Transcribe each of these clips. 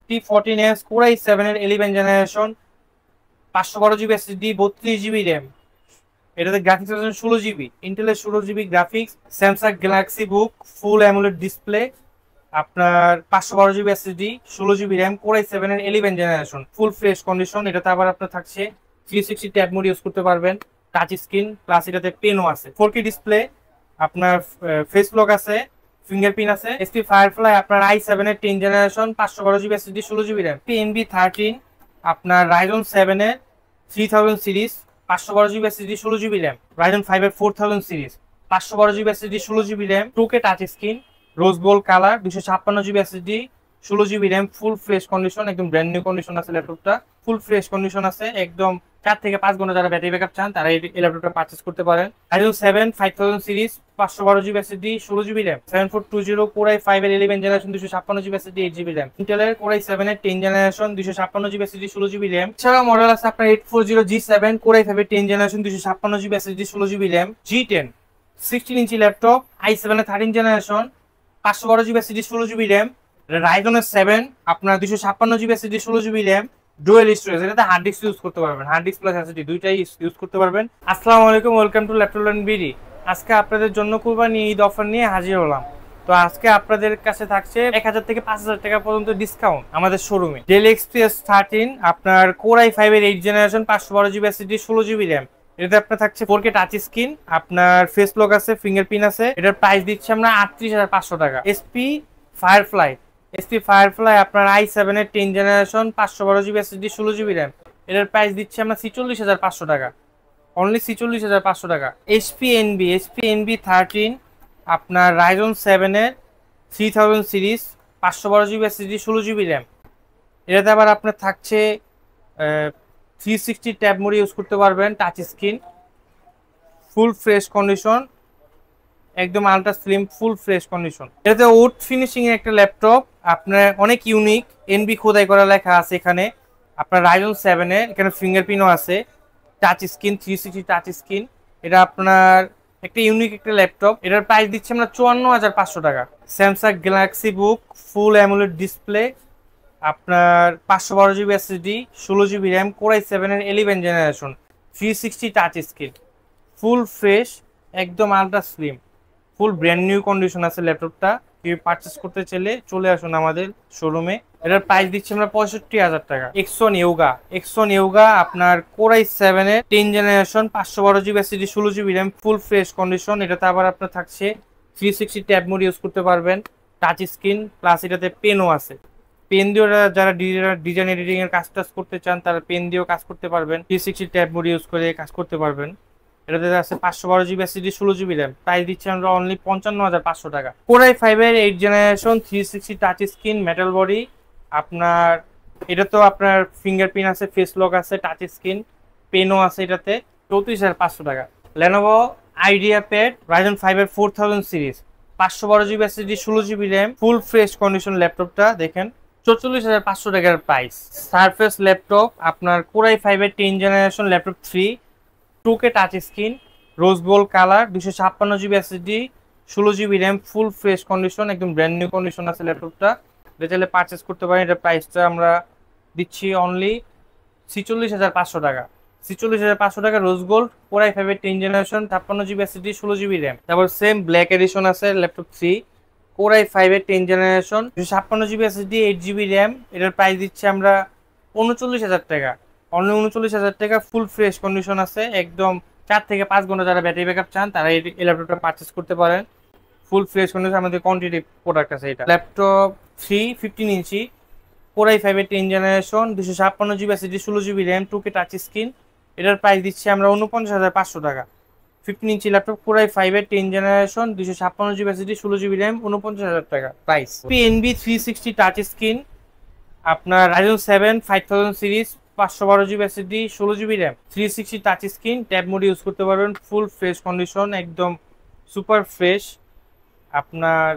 T14s Core i7 এর 11 generation, 512 GB SSD, 32 GB RAM. এটাতে graphics আছে 16 জিবি, ইন্টেলের 16 GB graphics, Samsung Galaxy Book, full AMOLED display, আপনার 512 GB SSD, 16 GB RAM, Core i7 এর 11 generation, ফুল fresh condition. এটাতে আবার আপনার থাকছে 360 ট্যাব মোড ইউজ করতে পারবেন, টাচ স্ক্রিন প্লাস এটাতে পেনও আছে, 4K ডিসপ্লে, আপনার ফেস লক আছে, ফিঙ্গারপ্রিন্ট আছে। এসপি ফায়ারফ্লাই আপনার i7 এর 10 generation, 512 GB SSD, 16 GB RAM. NB13 আপনার Ryzen 7 এর 3000 series, 512 GB SSD, 16 GB RAM. Ryzen 5 এর 4000 series, 512 GB SSD, 16 GB RAM, 2K touch screen, rose gold colour, 256 GB SSD, 16 GB RAM, ফুল fresh condition, একদম brand new condition আছে ল্যাপটপটা, ফুল fresh condition আছে একদম। 4 থেকে 5 ঘন্টা যারা ব্যাটারি ব্যাকআপ চান তারা এই ল্যাপটপটা পারচেজ করতে পারেন। Ryzen 7 5000 series, 512 GB SSD, 16 GB RAM, 7420 Core i5 এর 11 generation, 256 GB SSD, 8 GB RAM. ইন্টেলের Core i7 এর 10 generation, 256 GB SSD, 16 GB RAM. এছাড়া মডেল আছে আপনার 840G7 Core i5 এর 10 generation, 256 GB SSD, 16 GB RAM. G10 16 inch laptop, i7 এর 13 generation, 512 GB SSD, 16 GB RAM. Ryzen 7 আপনার 256 GB SSD, 16 GB RAM, dual storage. এটাতে hard disk use করতে পারবেন, hard disk plus SSD দুইটাই use করতে পারবেন। আসসালামু আলাইকুম, welcome to laptop learn BD. আজকে আপনাদের জন্য কুরবানি ঈদ অফার নিয়ে হাজির হলাম। তো আজকে আপনাদের কাছে থাকছে 1000 থেকে 5000 টাকা পর্যন্ত ডিসকাউন্ট আমাদের শোরুমে। ডেল এক্সপিএস 13 আপনার Core i5 এর 8 generation, 512 GB SSD, 16 GB RAM. এটাতে আপনার থাকছে 4K টাচ স্ক্রিন, আপনার ফেস লক আছে, ফিঙ্গারপ্রিন্ট আছে। এটার প্রাইস দিচ্ছি আমরা 38500 টাকা। এসপি ফায়ারফ্লাই আপনার i7 এর 10 generation, 512 GB SSD, 16 GB RAM. এটার প্রাইস দিচ্ছি আমরা 46500 টাকা, অনলি 46500 টাকা। এসপি এনবি 13 আপনার Ryzen 7 এর 3000 series, 512 GB SSD, 16 GB RAM. এটাতে আবার আপনার থাকছে 360 ট্যাব মোড ইউজ করতে পারবেন, touch screen, full fresh condition, একদম ultra slim, full fresh condition. এটাতে উড ফিনিশিং এর একটা ল্যাপটপ, আপনার অনেক ইউনিক, এনবি খোদাই করা লেখা আছে এখানে। আপনার Ryzen 7 এর এখানে ফিঙ্গারপ্রিন্টও আছে, টাচ স্ক্রিন, 360 টাচ স্ক্রিন। এটা আপনার একটা ইউনিক একটা ল্যাপটপ। এটার প্রাইস দিচ্ছি আমরা 54500 টাকা। Samsung Galaxy Book, full AMOLED display, আপনার 512 GB SSD, 16 GB RAM, Core i7 এর 11 generation, 360 touch screen, full fresh, একদম ultra slim, full brand new condition আছে ল্যাপটপটা। কেউ পারচেস করতে চাইলে চলে আসুন আমাদের শোরুমে। এটার প্রাইস দিচ্ছি আমরা 65000 টাকা। এক্সন ইয়োগা আপনার Core i7 এর 10 generation, 512 GB SSD, 16 GB RAM, ফুল ফ্রেশ কন্ডিশন। এটাতে আবার আপনার থাকছে 360 ট্যাব মোড ইউজ করতে পারবেন, টাচ স্ক্রিন প্লাস এটাতে পেনও আছে। পেন দিয়েও যারা ডিজাইন এডিটিং এর কাজ টাজ করতে চান তারা পেন দিয়েও কাজ করতে পারবেন, 360 ট্যাব মোড ইউজ করে কাজ করতে পারবেন। এটাতে আছে 512 GB SSD, 16 GB RAM. Price দিচ্ছি আমরা অনলি 55500 টাকা। Core i5 এর 8 generation, 360 touch screen, metal body, আপনার এটা তো আপনার ফিঙ্গারপ্রিন্ট আছে, ফেস লক আছে, টাচ স্ক্রিন, পেনও আছে। এটাতে 34500 টাকা। Lenovo IdeaPad Ryzen 5 এর 4000 series, 512 GB SSD, 16 GB RAM, ফুল ফ্রেশ কন্ডিশন ল্যাপটপটা দেখেন, 44500 টাকার প্রাইস। সারফেস ল্যাপটপ আপনার Core i5 এর 10 generation, laptop 3, 2K touch screen, rose gold colour, 256 GB SSD, 16 GB RAM, ফুল ফ্রেশ কন্ডিশন, একদম ব্র্যান্ড নিউ কন্ডিশন আছে ল্যাপটপটা। এটা চাইলে পারচেস করতে পারেন। এটার প্রাইসটা আমরা দিচ্ছি অনলি 46500 টাকা। 46500 টাকা রোজ গোল্ড, Core i5 এর 10 generation, 56 GB SSD, 16 GB RAM. তারপর সেম ব্ল্যাক এডিশন আছে ল্যাপটপ 3, Core i5 এর 10 generation, 256 GB SSD, 8 GB RAM. এটার প্রাইস দিচ্ছি আমরা 39000 টাকা, অনলি 39000 টাকা। ফুল ফ্রেশ কন্ডিশন আছে একদম। 4 থেকে 5 ঘন্টা যারা ব্যাটারি ব্যাকআপ চান তারা এই ল্যাপটপটা পারচেস করতে পারেন। ফুল ফ্রেশ কন্ডিশন, আমাদের কোয়ান্টিটি প্রোডাক্ট আছে। এটা ল্যাপটপ 3 15 ইঞ্চি, Core i5 এর 10 generation, 256 GB SSD, 16 GB RAM, 2K touch screen. এটার প্রাইস দিচ্ছি আমরা 49500 টাকা। 15 ইঞ্চি ল্যাপটপ, Core i5 এর 10 generation, 256 GB SSD, 16 GB RAM, 49000 টাকা প্রাইস। PNB 360 টাচ স্ক্রিন, আপনার Ryzen 7 5000 series, 512 GB SSD, 16 GB RAM, 360 touch screen, tab mode use করতে পারবেন, ফুল fresh condition, একদম সুপার ফ্রেশ। আপনার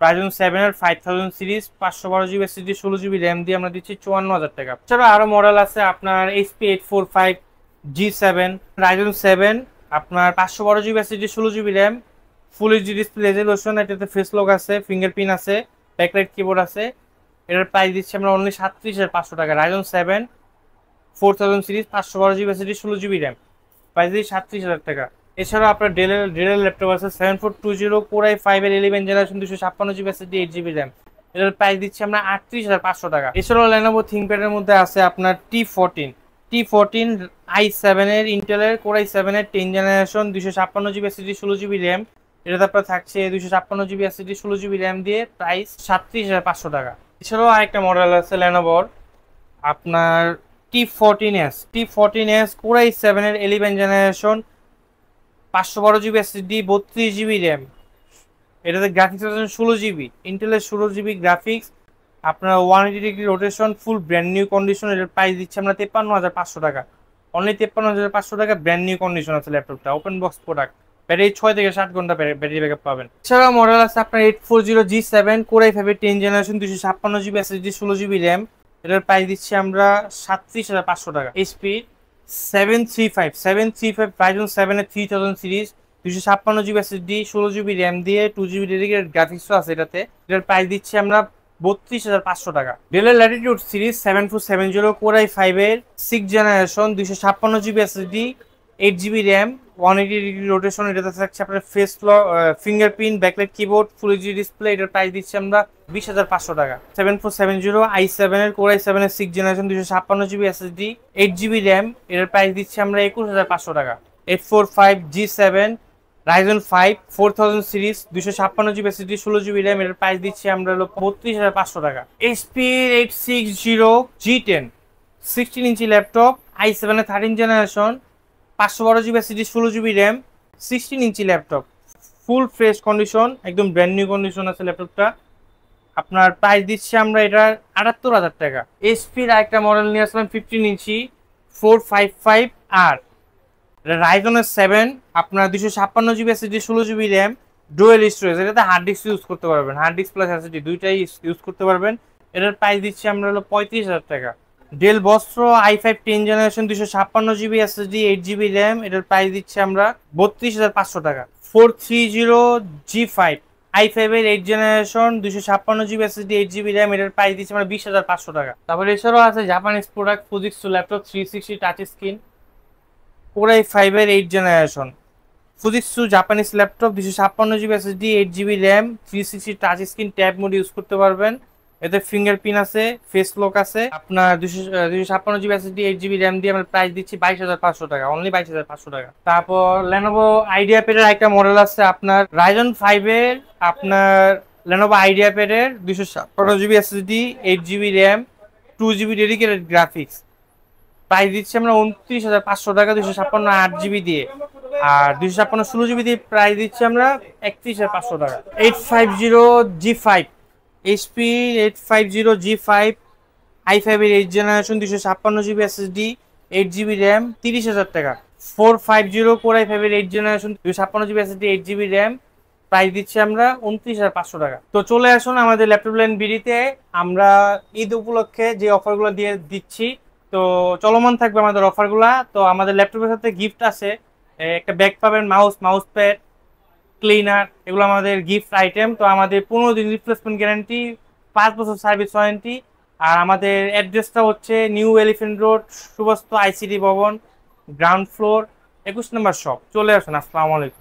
Ryzen 7 এর 5000 series, 512 GB SSD, 16 GB RAM দিয়ে আমরা দিচ্ছি 54000 টাকা। এছাড়া আরো মডেল আছে আপনার HP 845 G7, Ryzen 7 আপনার 512 GB SSD, 16 GB RAM, full HD display resolution. এটাতে ফেস লক আছে, ফিঙ্গারপ্রিন্ট আছে, ব্যাকলাইট কিবোর্ড আছে, এটার প্রাইস দিচ্ছি আমরা অনলি 37,500 টাকা। Ryzen 7 4000 series 512 GB SSD 16 GB RAM, price দিচ্ছি 37,000 টাকা। এছাড়াও আপনার ডেলের ল্যাপটপ আছে 7420 Core i5 এর 11 generation 256 GB SSD 8 GB RAM, এটার প্রাইস দিচ্ছি আমরা 38,500 টাকা। এছাড়াও Lenovo ThinkPad এর মধ্যে আছে আপনার T14 i7 এর ইন্টেলের Core i7 এর 10 generation 256 GB SSD 16 GB RAM, এটাতে আপনার থাকছে 256 জিবি এসএসডি 16 জিবি র্যাম দিয়ে প্রাইস 37,500 টাকা। এছাড়াও আরেকটা মডেল আছে Lenovo আপনার T14s Core i7 এর 11 generation 512 GB SSD 32 GB RAM, এটাতে গ্রাফিক্স আছে 16 জিবি, ইন্টেলের 16 জিবি গ্রাফিক্স, আপনার 180 ডিগ্রি রোটেশন, ফুল ব্র্যান্ড নিউ কন্ডিশন। এটার প্রাইস দিচ্ছে আমরা 53,500 টাকা, অনলি 53,500 টাকা। ব্র্যান্ড নিউ কন্ডিশন আছে ল্যাপটপটা, ওপেন বক্স প্রোডাক্ট, ব্যাটারি 6 থেকে 7 ঘন্টা ব্যাটারি ব্যাকআপ পাবেন। এছাড়াও মডেল আছে আপনার 840G7 Core i5 এর 10 generation 256 GB SSD 16 GB RAM, এটার প্রাইস দিচ্ছি আমরা 37,500 টাকা। HP 735 Ryzen 7 এর 3000 series 256 GB SSD 16 GB RAM দিয়ে 2 জিবি ডেডিকেটেড গ্রাফিক্সও আছে এটাতে, এটার প্রাইস দিচ্ছি আমরা 32,500 টাকা। ডেলের ল্যাটিটিউড সিরিজ 7470 Core i5 এর 6 generation 256 GB SSD 8 GB RAM 180 degree rotation, এটাতে থাকছে আপনার face lock, fingerprint, backlight keyboard, full HD display, এটার প্রাইস দিচ্ছি আমরা 20,500 টাকা। 7470 i7 এর Core i7 এর 6 generation 256 GB SSD 8 GB RAM, এটার প্রাইস দিচ্ছি আমরা 21,500 টাকা। 845G7 Ryzen 5 4000 series 256 GB SSD 16 GB RAM, এটার প্রাইস দিচ্ছি আমরা 32,500 টাকা। HP 860G10 16 inch laptop i7 এর 13 generation 512 GB SSD 16 GB RAM, 16 inch laptop, ফুল ফ্রেশ কন্ডিশন, একদম ব্র্যান্ড নিউ কন্ডিশন আছে ল্যাপটপটা। আপনার প্রাইস দিচ্ছি আমরা এটা 78,000 টাকা। HP-র আরেকটা মডেল নিয়ে আসলাম 15 ইঞ্চি 455R রাইজনের 7 আপনার 256 GB SSD 16 GB RAM, dual storage, এটাতে হার্ড ডিস্ক ইউজ করতে পারবেন, হার্ড ডিস্ক প্লাস এসএসডি দুইটাই ইউজ করতে পারবেন। এটার প্রাইস দিচ্ছি আমরা 35,000 টাকা। ডেল বস্ত্র i5 10 generation 256 GB SSD 8 GB RAM, এটার প্রাইস দিচ্ছি আমরা 32,500 টাকা। 430G5 i5 এর 8 generation 256 GB SSD 8 GB RAM, এটার প্রাইস দিচ্ছি আমরা 20,500 টাকা। তারপরে এছাড়াও আছে Japanese product Fujitsu laptop 360 touch screen Core i5 এর 8 generation, Fujitsu Japanese laptop 256 GB SSD 8 GB RAM, 360 touch screen, tab mode use করতে পারবেন, এতে ফিঙ্গারপ্রিন্ট আছে, ফেস লক আছে। আপনার 256 জিবি এসএসডি 8 জিবি র্যাম দিয়ে আমরা প্রাইস দিচ্ছি 22,500 টাকা, অনলি 22,500 টাকা। তারপর Lenovo IdeaPad এর একটা মডেল আছে আপনার Ryzen 5 এর, আপনার Lenovo IdeaPad এর 256 GB SSD 8 GB RAM 2 GB dedicated graphics, price দিচ্ছি আমরা 29,500 টাকা 256 8 জিবি দিয়ে, আর 256 16 জিবি দিয়ে প্রাইস দিচ্ছি আমরা 31,500 টাকা। 850G5 HP 850G5 i5 এর 8 generation 256 GB SSD 8 GB RAM 30,000 টাকা। 450 Core i5 এর 8 generation 256 GB SSD 8 GB RAM, price দিচ্ছি আমরা 29,500 টাকা। তো চলে আসুন আমাদের ল্যাপটপ লাইন বিডিতে, আমরা ঈদ উপলক্ষে যে অফারগুলো দিয়ে দিচ্ছি তো চলমান থাকবে আমাদের অফারগুলা। তো আমাদের ল্যাপটপের সাথে গিফট আছে, একটা ব্যাগ পাবেন, মাউস প্যাড, ক্লিনার, এগুলো আমাদের গিফট আইটেম। তো আমাদের 15 দিন রিপ্লেসমেন্ট গ্যারান্টি, 5 বছর সার্ভিস ওয়ারেন্টি। আর আমাদের অ্যাড্রেসটা হচ্ছে নিউ এলিফ্যান্ট রোড, সুবস্ত ICT ভবন, গ্রাউন্ড ফ্লোর, 21 নম্বর শপ। চলে আসুন। আসসালামু আলাইকুম।